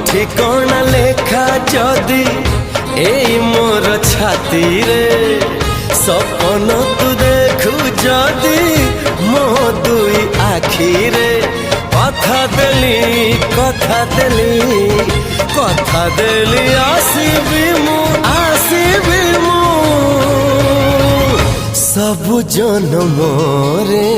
ঠিকনা লেখা যদি এই মোর ছাতি রে সপন তু দেখু যদি মো দুই আখিরে কথা দেলি কথা দেলি কথা দেলি আসিবি মু সবু জনমরে